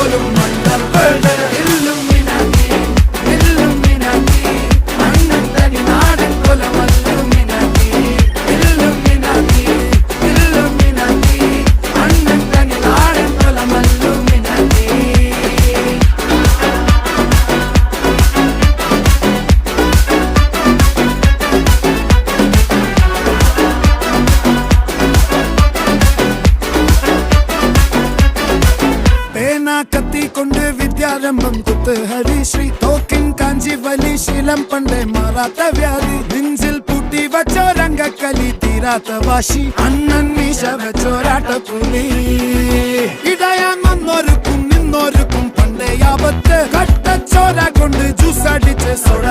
പോലും മണ്ടപ്പേട് Illuminati Illuminati അണ്ണൻ തനി നാടൻ കൊലമല്ലുമിനാറ്റി ഇല്ലുമിനാറ്റി ഇല്ലുമിനാറ്റി അണ്ണൻ തനി നാടൻ കൊലമല്ലുമിനാറ്റി. കത്തി കൊണ്ട് വിദ്യാരംഭം കുത്ത് ഹരിശ്രീ തോക്കിൻ കാഞ്ചി വലി ശീലം പണ്ടേ മാറാത്ത വ്യാധി നെഞ്ചിൽ പൂട്ടി വച്ചോരംഗക്കലി തീരാത്ത വാശി അണ്ണൻ മീശ വെച്ചോരാട്ട പുലി ഇടയാൻ വന്നോർക്കും നിന്നോർക്കും പണ്ടേ ആപത്ത് കട്ടച്ചോര കൊണ്ട് ജ്യൂസ് അടിച്ച് സോഡ